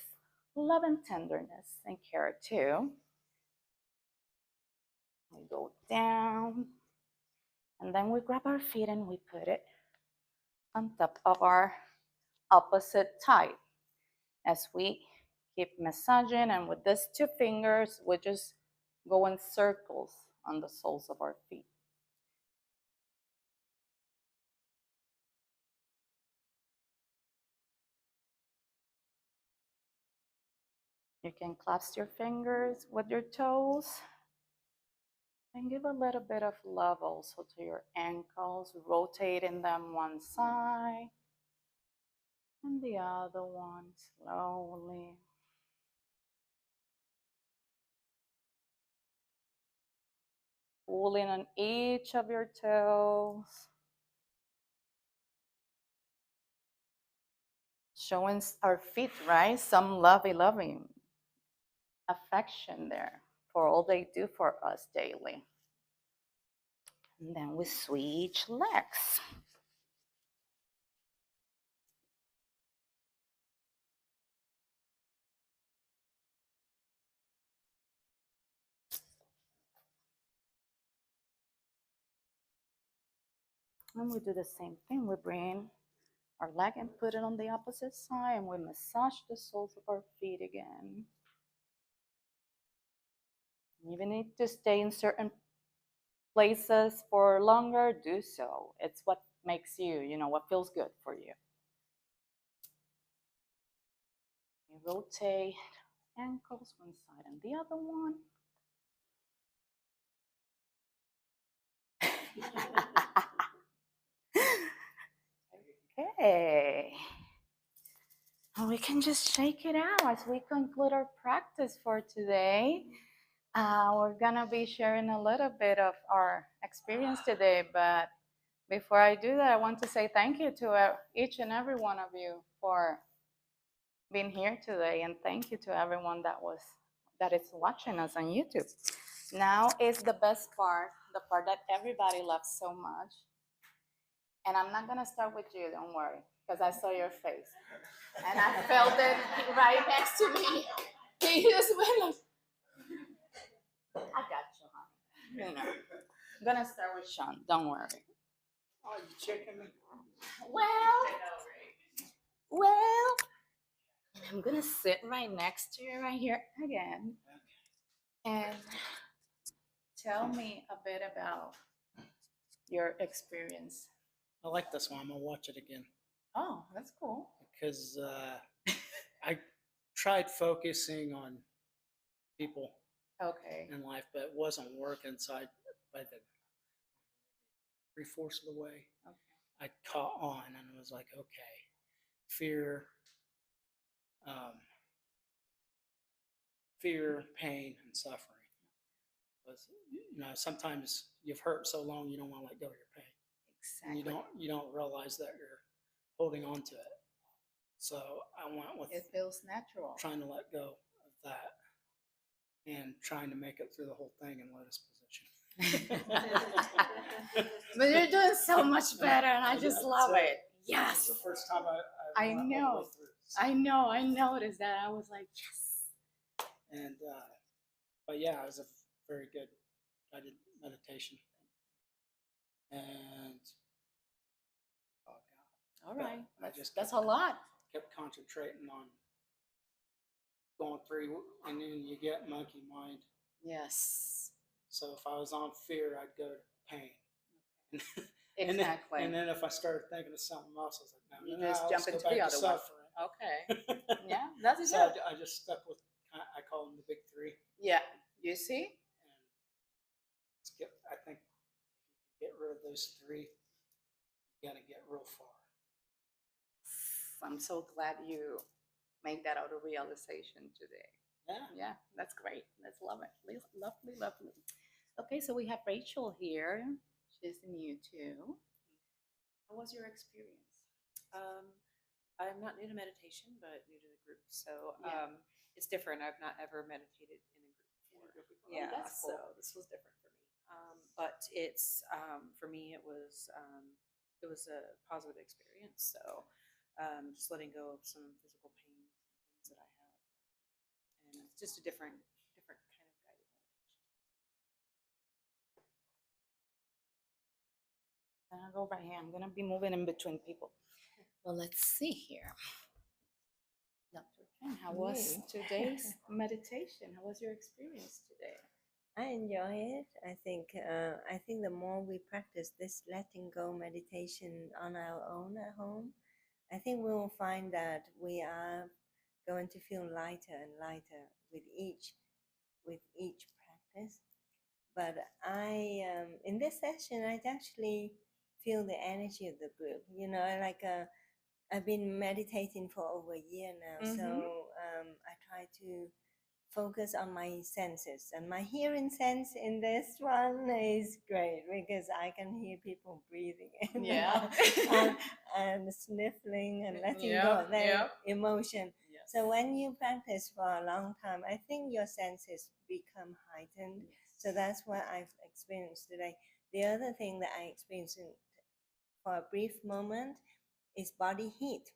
love and tenderness and care too. We go down. And then we grab our feet and we put it on top of our opposite thigh as we keep massaging, and with these two fingers we just go in circles on the soles of our feet. You can clasp your fingers with your toes and give a little bit of love also to your ankles, rotating them one side and the other one slowly. pulling on each of your toes. Showing our feet, right? Some loving affection there for all they do for us daily. And then we switch legs. And we do the same thing. We bring our leg and put it on the opposite side, and we massage the soles of our feet again. If you need to stay in certain places for longer, do so. It's what makes you, what feels good for you. You rotate ankles one side and the other one. Okay. We can just shake it out as we conclude our practice for today. We're gonna be sharing a little bit of our experience today, but before I do that, I want to say thank you to each and every one of you for being here today, and thank you to everyone that is watching us on YouTube. Now is the best part, the part that everybody loves so much. And I'm not gonna start with you, don't worry, because I saw your face. And I felt it right next to me. He just went like, I got you, honey. I'm gonna start with Sean, don't worry. Oh, you checking me? Well, I'm gonna sit right next to you right here again. And tell me a bit about your experience. I like this one. I'm gonna watch it again. Oh, that's cool. Because I tried focusing on people in life, but it wasn't working. So by the 3/4 of the way, I caught on and was like, okay, fear, pain, and suffering. Because sometimes you've hurt so long you don't want to let go of your pain. Exactly. And you don't realize that you're holding on to it. So I went with it feels natural. Trying to let go of that and trying to make it through the whole thing in lotus position. But you're doing so much better, and I just love it. Yes. It's the first time I know. So. I know. I noticed that. I was like, yes. And but yeah, it was a very good guided meditation. And oh God. All right. That's a lot. Kept concentrating on going through, and then you get monkey mind. Yes. So if I was on fear, I'd go to pain. Exactly. And then if I started thinking of something else, I was like, no, you just jump into the other one. Okay. Yeah, that's so good. I just stuck with, I call them the big three. Yeah. You see? And I think if you get rid of those three, you got to get real far. I'm so glad you made that out of realization today. Yeah, that's great. Let's love it. Lovely. Okay, so we have Rachel here. She's new too. How was your experience? I'm not new to meditation, but new to the group. So it's different. I've not ever meditated in a group before. Yeah, so this was different for me. But it's for me, it was a positive experience. So just letting go of some physical pain, things that I have, and it's just a different kind of guided meditation. I'll go right here. I'm gonna be moving in between people. Well, let's see here. Dr. Ken, how was today's meditation? How was your experience today? I enjoy it. I think the more we practice this letting go meditation on our own at home, I think we will find that we are going to feel lighter and lighter with each practice. But in this session, I actually feel the energy of the group. I've been meditating for over a year now, so I try to focus on my senses. And my hearing sense in this one is great because I can hear people breathing in Yeah. and sniffling and letting Yep, go of their yep. emotion. Yes. So when you practice for a long time, I think your senses become heightened. So that's what I've experienced today. The other thing that I experienced for a brief moment is body heat.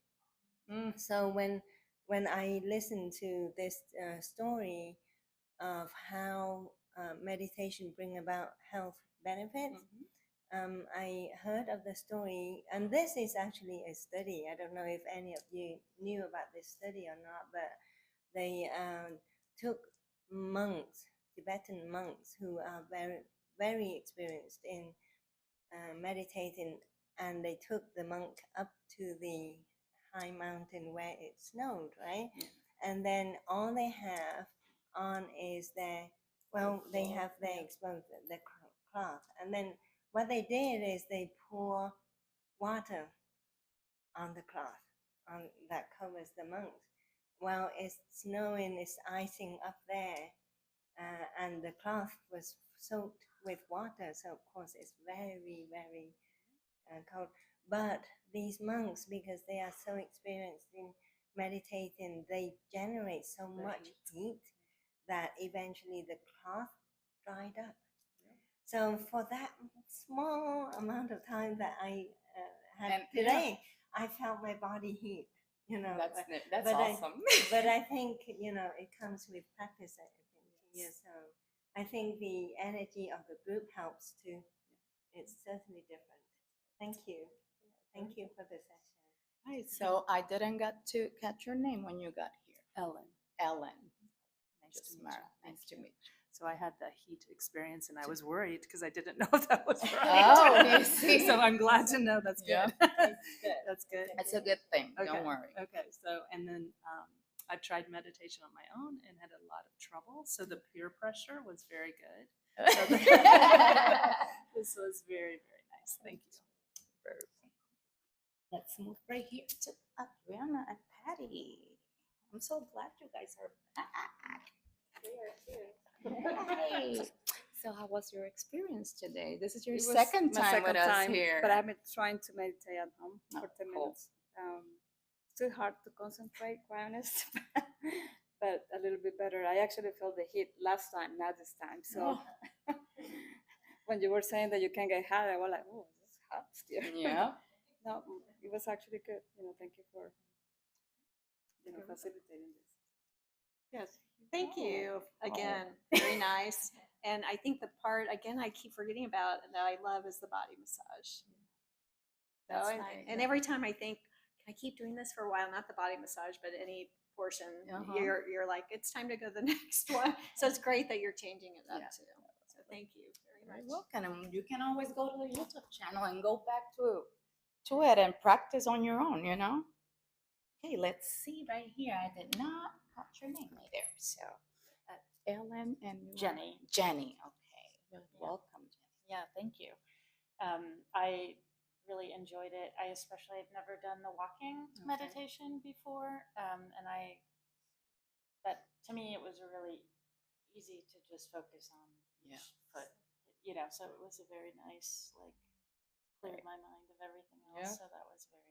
So when I listen to this story of how meditation bring about health benefits, I heard of the story, and this is actually a study. I don't know if any of you knew about this study or not, but they took monks, Tibetan monks, who are very experienced in meditating, and they took the monk up to the high mountain where it snowed, right? And then all they have on is their, well, they have their exposed, the cloth. And then what they did is they pour water on the cloth that covers the monks. While it's snowing, it's icing up there, and the cloth was soaked with water, so of course it's very, very cold. But these monks, because they are so experienced in meditating, they generate so much heat that eventually the cloth dried up. So for that small amount of time that I had And, today, I felt my body heat. That's but awesome. but I think it comes with practice. I think So I think the energy of the group helps too. It's certainly different. Thank you. Thank you for the session. Right, so I didn't get to catch your name when you got here. Ellen. Ellen. Nice to Just meet you. Nice to meet you. So I had the heat experience and I was worried because I didn't know if that was right. Oh, you see. So I'm glad to know that's Yeah. good. That's good. That's a good thing. Okay. Don't worry. Okay. So, and then I've tried meditation on my own and had a lot of trouble. So the peer pressure was very good. This was very, very nice. Thank you. Let's move right here to Adriana and Patty. I'm so glad you guys are back. Hey. So how was your experience today? This is your It was second my time second with us time, here. But I've been trying to meditate at home Oh, for 10 cool. minutes. It's too hard to concentrate, quite honest, but a little bit better. I actually felt the heat last time, not this time. So when you were saying that you can get hot, I was like, oh, it's hot still. Yeah. No, it was actually good. Thank you for facilitating this. Yes, thank Oh. you again. Very nice. And I think the part again I keep forgetting about that I love is the body massage. That's and, nice. and every time I think, can I keep doing this for a while? Not the body massage, but any portion. You're like, it's time to go to the next one. So it's great that you're changing it up Yeah. too. So thank you very You're much. welcome. And you can always go to the YouTube channel and go back to it and practice on your own, Okay, let's see right here. I did not catch your name right there. So, Ellen and Jenny. Jenny, okay. Welcome, Jenny. Yeah, thank you. I really enjoyed it. I especially have never done the walking meditation before, but to me it was really easy to just focus on each foot, So it was a very nice, cleared my mind of everything else. Yeah. So that was very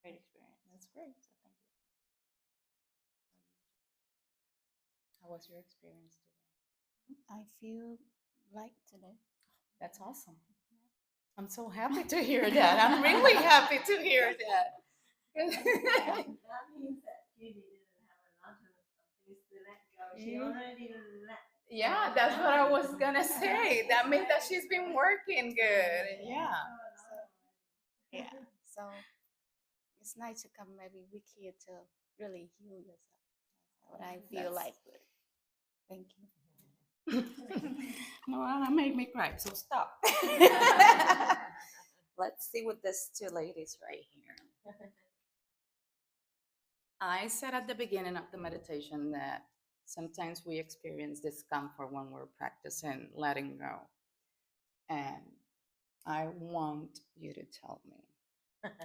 great experience. That's great. So thank you. How was your experience today? I feel light today. That's awesome. I'm so happy to hear that. I'm really happy to hear that. That means that Judy didn't have a lot of things to let go. She already let. Yeah, that's what I was gonna say. That means that she's been working good. Yeah. Yeah. So it's nice to come every week here to really heal yourself. That's what I feel like. Thank you. No, that made me cry, so stop. Let's see with these two ladies right here. I said at the beginning of the meditation that sometimes we experience discomfort when we're practicing letting go. And I want you to tell me,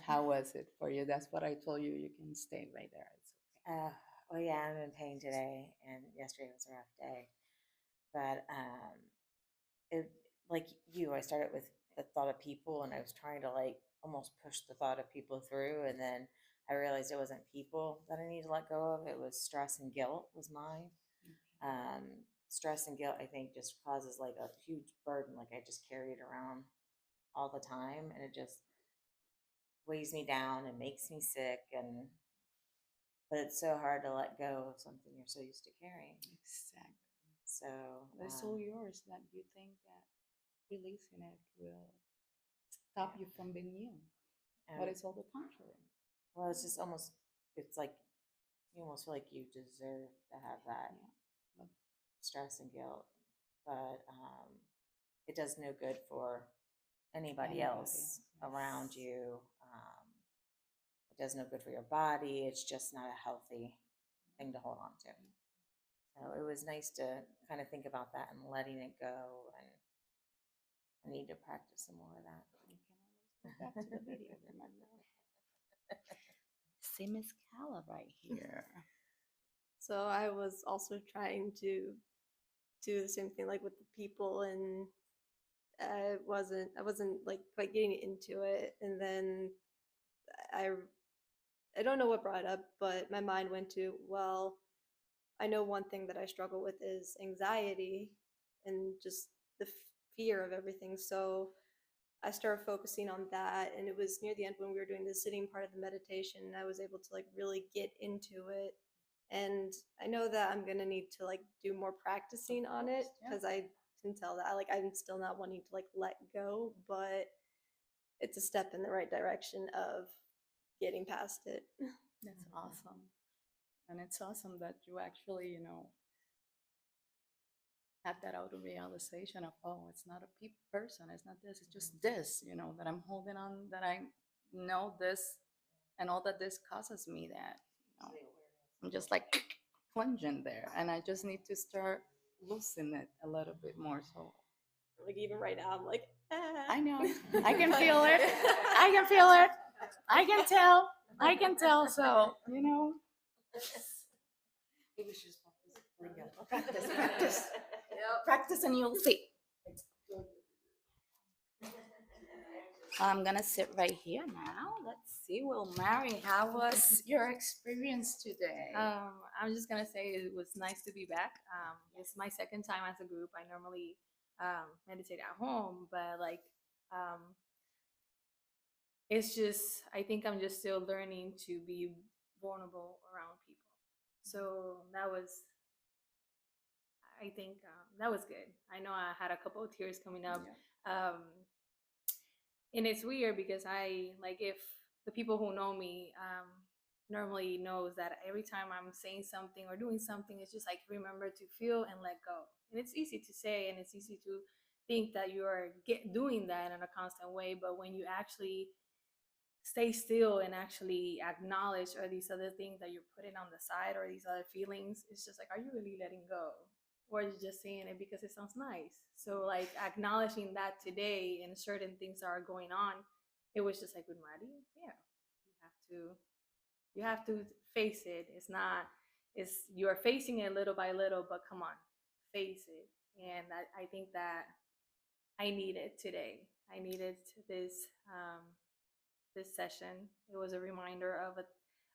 how was it for you? That's what I told you. You can stay right there. It's okay. well, yeah, I'm in pain today, and yesterday was a rough day. But it, like you, I started with the thought of people, and I was trying to like almost push the thought of people through, and then I realized it wasn't people that I need to let go of. It was stress and guilt was mine. Stress and guilt, I think, just causes like a huge burden. Like I just carry it around all the time, and it just weighs me down and makes me sick. And but it's so hard to let go of something you're so used to carrying. Exactly. So It's all yours that you think that releasing it will stop you from being you. But it's all the contrary. well, it's just almost, it's like you almost feel like you deserve to have that stress and guilt, but it does no good for anybody else around you. It does no good for your body. It's just not a healthy thing to hold on to. So it was nice to kind of think about that and letting it go. And I need to practice some more of that. You can always go back to the video, remember? See Miss Calla right here. So I was also trying to do the same thing, like with the people, and I wasn't like quite getting into it. And then I don't know what brought it up, but my mind went to, well, I know one thing that I struggle with is anxiety and just the fear of everything. So I started focusing on that, and it was near the end when we were doing the sitting part of the meditation, I was able to like really get into it. And I know that I'm gonna need to like do more practicing on it, because I can tell that I'm still not wanting to like let go, but it's a step in the right direction of getting past it. That's awesome. And it's awesome that you actually, had that auto realization of, oh, it's not a person, it's not this, it's just this, that I'm holding on, that I know this, and all that this causes me, that I'm just like plunging there, and I just need to start loosening it a little bit more. So Like even right now, I'm like, I know, I can feel it, I can feel it, I can tell. So maybe we should just practice, and you'll see. I'm gonna sit right here now. Let's see. Well, Mary, how was your experience today? I'm just gonna say it was nice to be back. It's my second time as a group. I normally meditate at home, but it's just, I think I'm just still learning to be vulnerable around people. So I think that was good. I know I had a couple of tears coming up. And it's weird because if the people who know me normally knows that every time I'm saying something or doing something, it's just like, remember to feel and let go. And it's easy to say, and it's easy to think that you are doing that in a constant way, but when you actually stay still and actually acknowledge all these other things that you're putting on the side, or these other feelings, it's just like, are you really letting go? Or are you just saying it because it sounds nice? So like acknowledging that today and certain things that are going on, it was just like, with Maddie, yeah, you have to face it. You're facing it little by little, but come on, face it. And I think that I needed today. I needed this this session. It was a reminder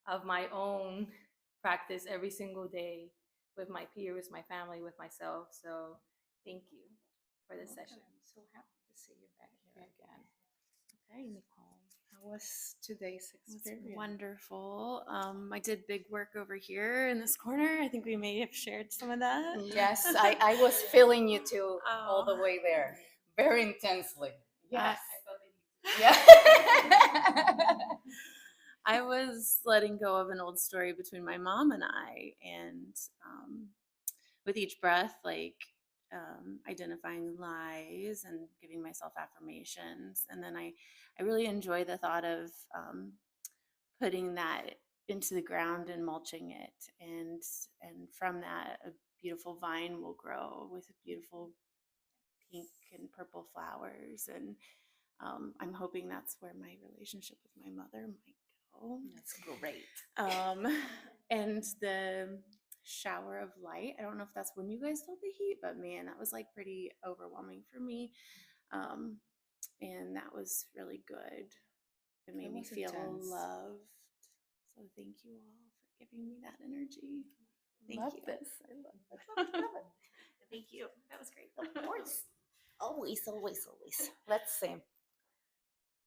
of my own practice every single day with my peers, my family, with myself. So thank you for this session. I'm so happy to see you back here again. Okay, Nicole, how was today's experience? It's wonderful. I did big work over here in this corner. I think we may have shared some of that. Yes, I was feeling you too all the way there, very intensely. Yes. Yeah. I was letting go of an old story between my mom and I, and with each breath, identifying lies and giving myself affirmations. And then I really enjoy the thought of putting that into the ground and mulching it, and from that a beautiful vine will grow with beautiful pink and purple flowers. And I'm hoping that's where my relationship with my mother might That's great. And the shower of light, I don't know if that's when you guys felt the heat, but man, that was like pretty overwhelming for me. And that was really good. It made me was feel intense. loved. So thank you all for giving me that energy. Thank Love you. this. I love it. Thank you. That was great. Of course. Always, always, always. Let's see.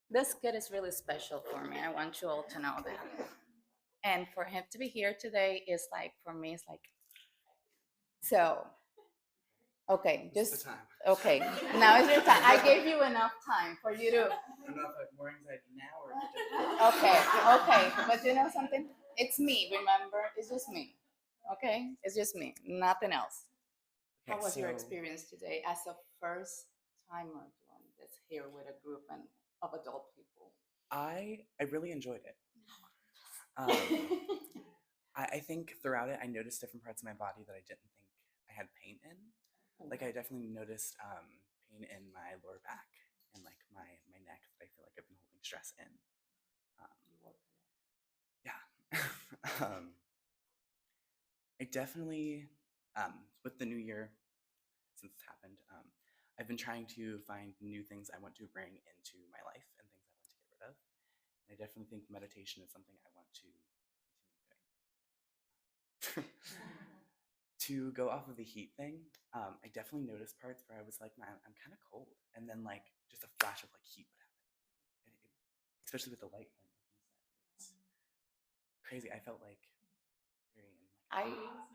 This kid is really special for me. I want you all to know that. And for him to be here today is like, for me, it's like, so, okay, just, okay, now is your time. I gave you enough time for you to, I don't know if I have more anxiety now or okay, but you know something? It's me, remember? It's just me, okay? It's just me, nothing else. How was your experience today as a first timer doing this here with a group of adult people? I really enjoyed it. I think throughout it, I noticed different parts of my body that I didn't think I had pain in. Like I definitely noticed pain in my lower back and like my neck that I feel like I've been holding stress in. Yeah. I definitely, with the new year, since it's happened, I've been trying to find new things I want to bring into my life and things I want to get rid of. And I definitely think meditation is something I want to continue doing. To go off of the heat thing, I definitely noticed parts where I was like, man, I'm kind of cold. And then like just a flash of like heat would happen. Especially with the light. It's crazy. I felt like very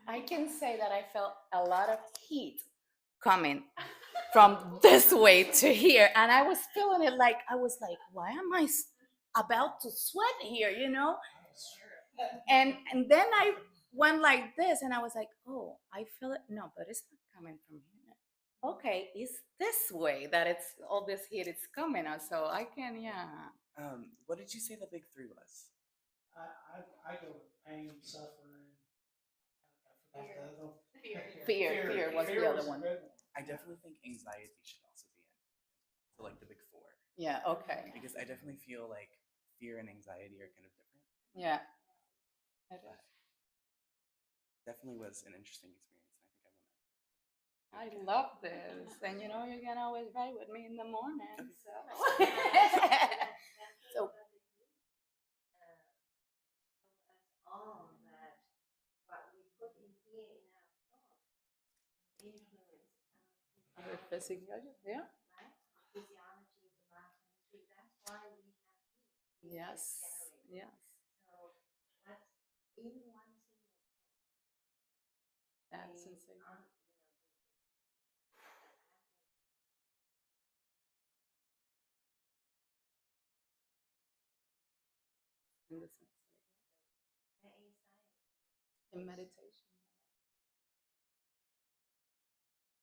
I can say that I felt a lot of heat coming from this way to here, and I was feeling it like I was like, why am I about to sweat here, you know? And then I went like this, and I was like, oh, I feel it. No, but it's not coming from here. Okay, it's this way that it's all this heat is coming out, so I can, yeah. What did you say the big three was? I go with pain, suffering. I forgot the other. Fear was the other one. I definitely think anxiety should also be in. So like the big four. Yeah, okay. Because I definitely feel like fear and anxiety are kind of different. Yeah. But definitely was an interesting experience, and I think I love this. And you know, you can always ride with me in the morning. So, so all that what we put in here in our thought influence our physiology, yeah. right? Physiology is about chemistry. That's why we have heat. Yes. Yes. So what's in one single That's insane. In the sense, in meditation.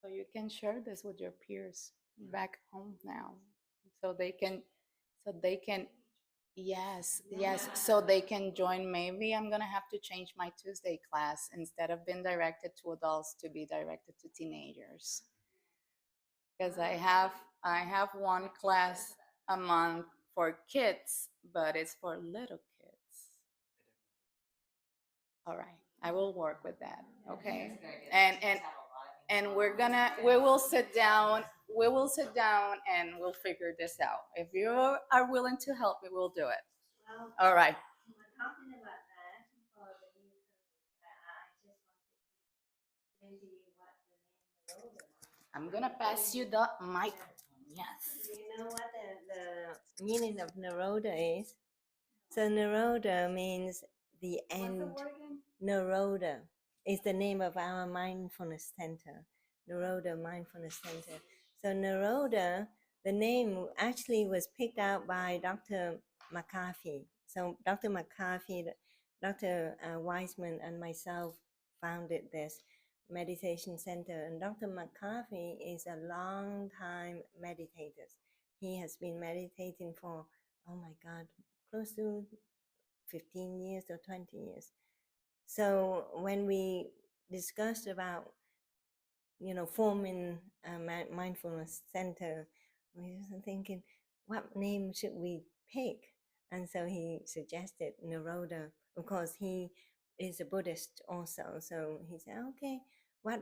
So you can share this with your peers back home now, so they can, yes, yes, so they can join. Maybe I'm gonna have to change my Tuesday class instead of being directed to adults to be directed to teenagers, because I have one class a month for kids, but it's for little kids. All right, I will work with that. Okay, and we will sit down and we'll figure this out. If you are willing to help me, we'll do it. Well, All right. we're talking about that for the new I just wanted to explain to you what the name Nirodha is. I'm gonna pass you the mic. Yes. Do you know what the meaning of Nirodha is? So Nirodha means the end. What's the word again? Nirodha is the name of our mindfulness center. Nirodha Mindfulness Center. So Nirodha, the name actually was picked out by Dr. McCarthy. So Dr. McCarthy, Dr. Wiseman, and myself founded this meditation center. And Dr. McCarthy is a long time meditator. He has been meditating for, oh my God, close to 15 years or 20 years. So when we discussed about, forming a mindfulness center, we were thinking, what name should we pick? And so he suggested Nirodha. Of course, he is a Buddhist also. So he said, okay, what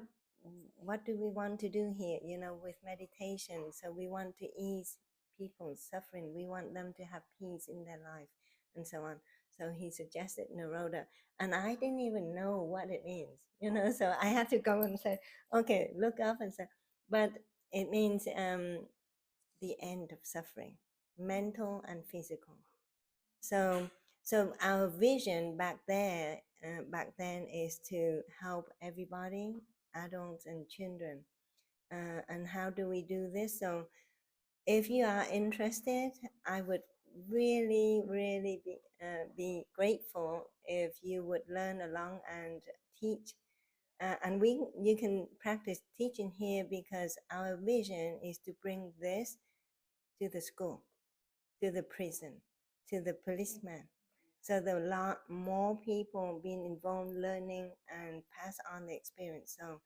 do we want to do here, with meditation? So we want to ease people's suffering. We want them to have peace in their life and so on. So he suggested Nirodha. And I didn't even know what it is, so I had to go and say, okay, look up and say, but it means the end of suffering, mental and physical. So our vision back then is to help everybody, adults and children. And how do we do this? So if you are interested, I would really, really be grateful if you would learn along and teach. And you can practice teaching here, because our vision is to bring this to the school, to the prison, to the policeman. So there are a lot more people being involved, learning and pass on the experience. So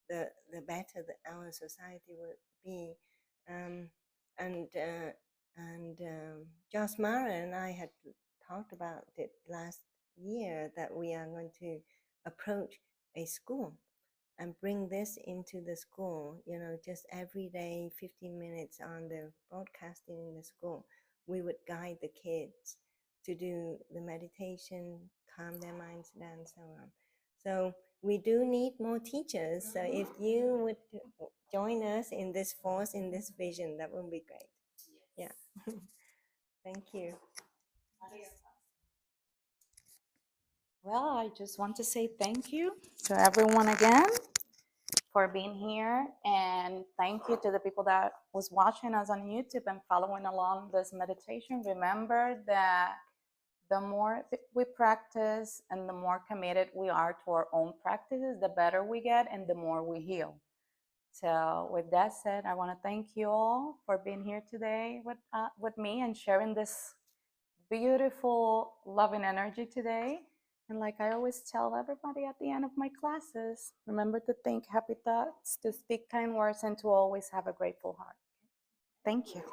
the better our society would be. Josh Mara and I had talked about it last year, that we are going to approach a school and bring this into the school, just every day, 15 minutes on the broadcasting in the school. We would guide the kids to do the meditation, calm their minds down, and so on. So we do need more teachers. So if you would join us in this force, in this vision, that would be great. Yeah. Thank you. Well, I just want to say thank you to everyone again for being here, and thank you to the people that was watching us on YouTube and following along this meditation. Remember that the more we practice and the more committed we are to our own practices, the better we get and the more we heal. So with that said, I want to thank you all for being here today with me and sharing this beautiful, loving energy today. And like I always tell everybody at the end of my classes, remember to think happy thoughts, to speak kind words, and to always have a grateful heart. Thank you.